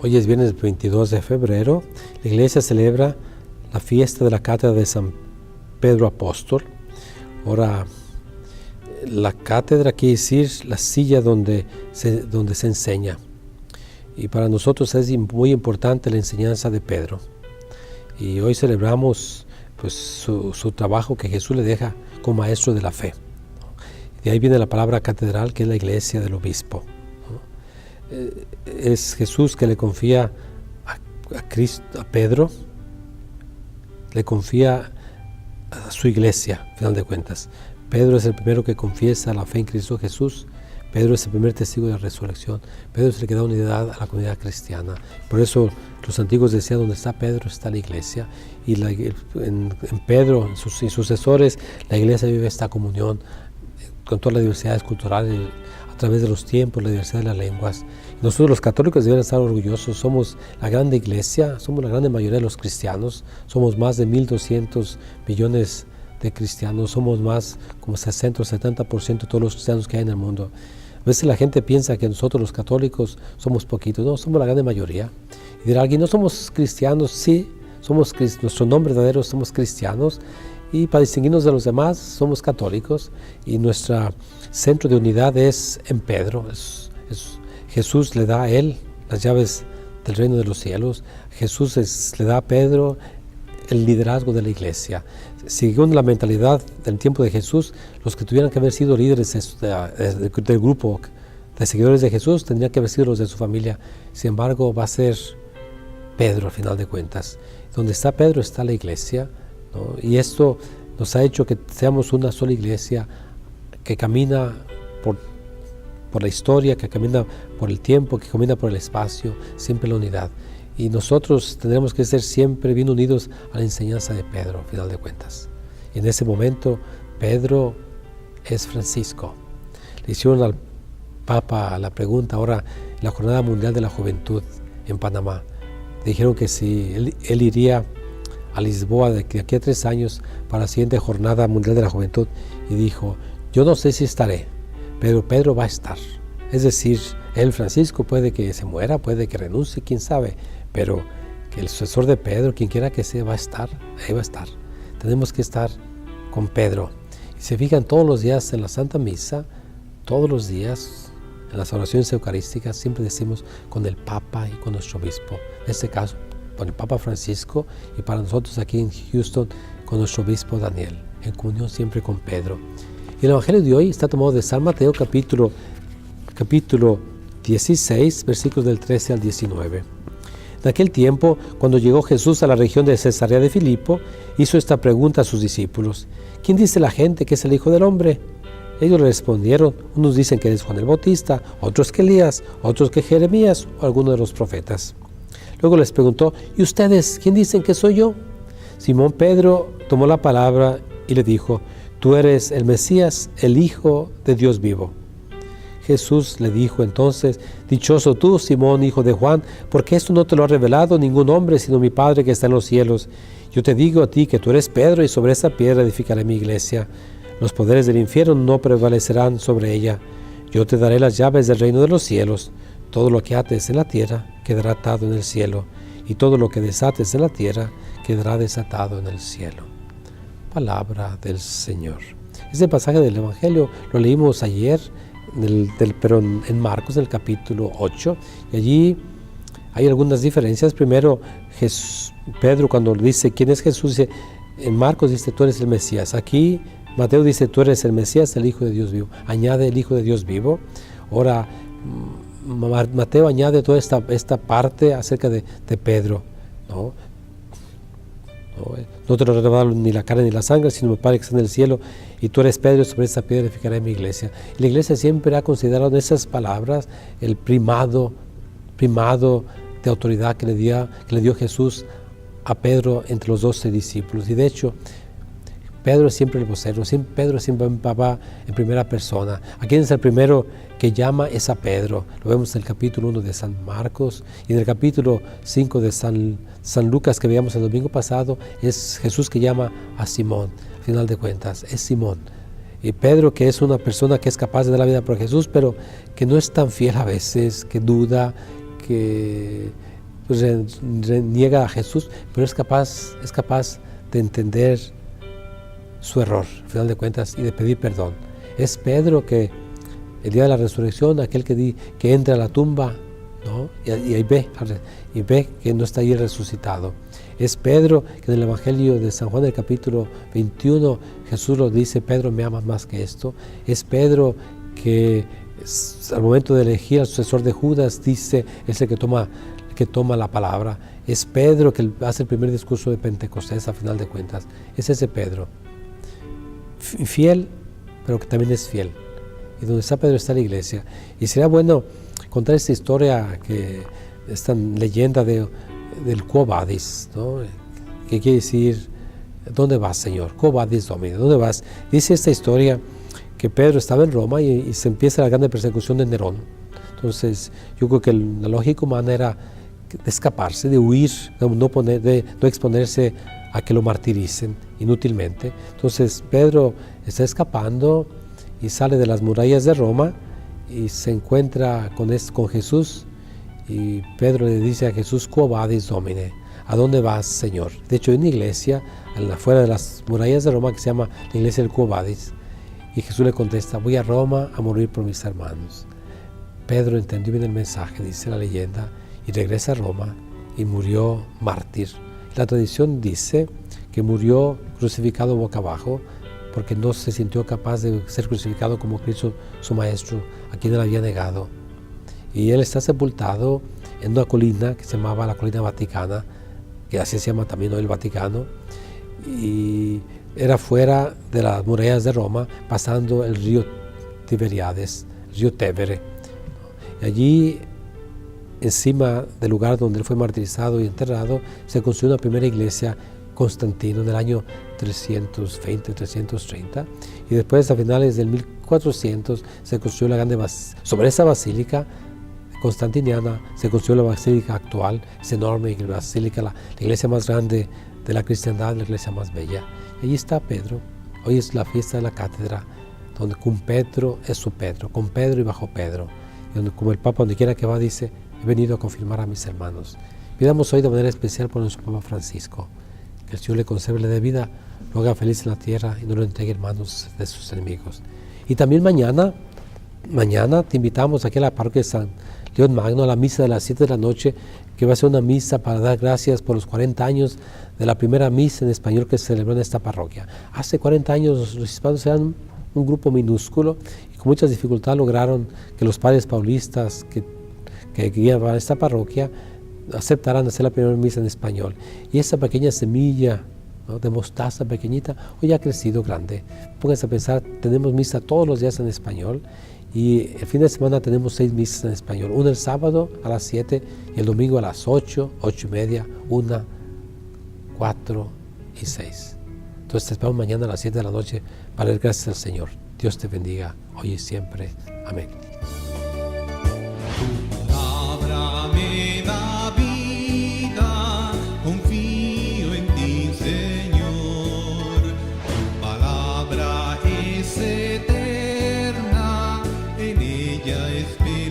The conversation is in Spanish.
Hoy es viernes 22 de febrero. La iglesia celebra la fiesta de la cátedra de San Pedro Apóstol. Ahora, la cátedra quiere decir la silla donde se enseña. Y para nosotros es muy importante la enseñanza de Pedro. Y hoy celebramos pues, su trabajo que Jesús le deja como maestro de la fe. De ahí viene la palabra catedral, que es la iglesia del obispo. Es Jesús que le confía a Pedro, le confía a su iglesia, al final de cuentas. Pedro es el primero que confiesa la fe en Cristo Jesús. Pedro es el primer testigo de la resurrección. Pedro es el que da unidad a la comunidad cristiana. Por eso los antiguos decían, donde está Pedro está la iglesia. Y en Pedro, en sus sucesores, la iglesia vive esta comunión con todas las diversidades culturales, a través de los tiempos, la diversidad de las lenguas. Nosotros los católicos debemos estar orgullosos. Somos la grande iglesia, somos la grande mayoría de los cristianos. Somos más de 1.200 millones de cristianos. Somos más como 60 o 70% de todos los cristianos que hay en el mundo. A veces la gente piensa que nosotros los católicos somos poquitos. No, somos la grande mayoría. Y dirá alguien, no somos cristianos. Sí, nuestro nombre verdadero somos cristianos. Y para distinguirnos de los demás, somos católicos. Y nuestro centro de unidad es en Pedro. Jesús le da a él las llaves del reino de los cielos. Jesús le da a Pedro el liderazgo de la iglesia. Según la mentalidad del tiempo de Jesús, los que tuvieran que haber sido líderes del grupo de seguidores de Jesús tendrían que haber sido los de su familia. Sin embargo, va a ser Pedro al final de cuentas. Donde está Pedro está la iglesia, ¿no? Y esto nos ha hecho que seamos una sola iglesia que camina por la historia, que camina por el tiempo, que camina por el espacio, siempre la unidad. Y nosotros tendremos que ser siempre bien unidos a la enseñanza de Pedro, al final de cuentas. Y en ese momento, Pedro es Francisco. Le hicieron al Papa la pregunta ahora en la Jornada Mundial de la Juventud en Panamá. Le dijeron que si él iría a Lisboa de aquí a 3 años para la siguiente Jornada Mundial de la Juventud. Y dijo, yo no sé si estaré, pero Pedro va a estar. Es decir, él, Francisco, puede que se muera, puede que renuncie, quién sabe, pero que el sucesor de Pedro, quien quiera que sea, va a estar, ahí va a estar. Tenemos que estar con Pedro. Y se fijan todos los días en la Santa Misa, todos los días en las oraciones eucarísticas, siempre decimos con el Papa y con nuestro obispo. En este caso, con el Papa Francisco y para nosotros aquí en Houston, con nuestro obispo Daniel, en comunión siempre con Pedro. Y el Evangelio de hoy está tomado de San Mateo capítulo 16, versículos del 13 al 19. En aquel tiempo, cuando llegó Jesús a la región de Cesarea de Filipo, hizo esta pregunta a sus discípulos: ¿quién dice la gente que es el Hijo del Hombre? Ellos le respondieron: unos dicen que es Juan el Bautista, otros que Elías, otros que Jeremías o alguno de los profetas. Luego les preguntó: ¿y ustedes quién dicen que soy yo? Simón Pedro tomó la palabra y le dijo: tú eres el Mesías, el Hijo de Dios vivo. Jesús le dijo entonces: dichoso tú, Simón, hijo de Juan, porque esto no te lo ha revelado ningún hombre, sino mi Padre que está en los cielos. Yo te digo a ti que tú eres Pedro, y sobre esa piedra edificaré mi iglesia. Los poderes del infierno no prevalecerán sobre ella. Yo te daré las llaves del reino de los cielos. Todo lo que ates en la tierra quedará atado en el cielo, y todo lo que desates en la tierra quedará desatado en el cielo. Palabra del Señor. Este pasaje del Evangelio lo leímos ayer, pero en Marcos, en el capítulo 8, y allí hay algunas diferencias. Primero, Pedro, cuando dice quién es Jesús, dice, en Marcos dice tú eres el Mesías. Aquí Mateo dice tú eres el Mesías, el Hijo de Dios vivo. Añade el Hijo de Dios vivo. Ahora Mateo añade toda esta parte acerca de Pedro, ¿no? No te lo revelaron ni la carne ni la sangre, sino mi Padre que está en el cielo, y tú eres Pedro, y sobre esta piedra edificaré mi iglesia. Y la iglesia siempre ha considerado en esas palabras el primado de autoridad que le dio Jesús a Pedro entre los 12 discípulos. Y de hecho, Pedro es siempre el vocero, Pedro siempre va en primera persona. ¿A quién es el primero que llama? Es a Pedro. Lo vemos en el capítulo 1 de San Marcos, y en el capítulo 5 de San Lucas, que veíamos el domingo pasado, es Jesús que llama a Simón. Al final de cuentas, es Simón. Y Pedro, que es una persona que es capaz de dar la vida por Jesús, pero que no es tan fiel a veces, que duda, que pues niega a Jesús, pero es capaz de entender su error, al final de cuentas, y de pedir perdón. Es Pedro que el día de la resurrección, aquel que entra a la tumba, ¿no? y ve que no está ahí resucitado. Es Pedro que en el Evangelio de San Juan, del capítulo 21, Jesús lo dice: Pedro, ¿me amas más que esto? Es Pedro que al momento de elegir al sucesor de Judas dice, es el que toma la palabra. Es Pedro que hace el primer discurso de Pentecostés, a final de cuentas. Es ese Pedro, fiel, pero que también es fiel. Y donde está Pedro está la iglesia. Y sería bueno contar esta historia, esta leyenda del Quo Vadis, ¿no? Que quiere decir: ¿dónde vas, Señor? Quo Vadis Domine, ¿dónde vas? Dice esta historia que Pedro estaba en Roma y se empieza la gran persecución de Nerón. Entonces yo creo que la lógica humana era de escaparse, de huir, de no exponerse a que lo martiricen inútilmente. Entonces Pedro está escapando y sale de las murallas de Roma y se encuentra con Jesús, y Pedro le dice a Jesús: Quo vadis Domine, ¿a dónde vas, Señor? De hecho hay una iglesia afuera de las murallas de Roma que se llama la iglesia del Quo Vadis, y Jesús le contesta: voy a Roma a morir por mis hermanos. Pedro entendió bien el mensaje, dice la leyenda, y regresa a Roma y murió mártir. La tradición dice que murió crucificado boca abajo, porque no se sintió capaz de ser crucificado como Cristo, su maestro, a quien él había negado. Y él está sepultado en una colina que se llamaba la colina Vaticana, que así se llama también hoy el Vaticano, y era fuera de las murallas de Roma, pasando el río Tiberiades, el río Tevere. Y allí, encima del lugar donde él fue martirizado y enterrado, se construyó una primera iglesia, Constantino, en el año 320-330, y después, a finales del 1400, se construyó la grande sobre esa basílica constantiniana se construyó la basílica actual. Es enorme, la basílica, la iglesia más grande de la cristiandad, la iglesia más bella. Y allí está Pedro. Hoy es la fiesta de la cátedra, donde con Pedro es su Pedro, con Pedro y bajo Pedro. Y donde, como el Papa, donde quiera que va, dice: he venido a confirmar a mis hermanos. Pidamos hoy de manera especial por nuestro Papa Francisco, que el Señor le conserve la vida, lo haga feliz en la tierra y no lo entregue en manos de sus enemigos. Y también mañana te invitamos aquí a la parroquia de San León Magno, a la misa de las 7 de la noche, que va a ser una misa para dar gracias por los 40 años de la primera misa en español que se celebró en esta parroquia. Hace 40 años los hispanos eran un grupo minúsculo y con muchas dificultades lograron que los padres paulistas que guiaban esta parroquia aceptaran hacer la primera misa en español. Y esa pequeña semilla, ¿no?, de mostaza pequeñita, hoy ha crecido grande. Pónganse a pensar, tenemos misa todos los días en español, y el fin de semana tenemos 6 misas en español. Una el sábado a las 7 y el domingo a las 8, 8:30, 1, 4 y 6. Entonces te esperamos mañana a las 7 de la noche para dar gracias al Señor. Dios te bendiga hoy y siempre. Amén. Eterna, en ella espero.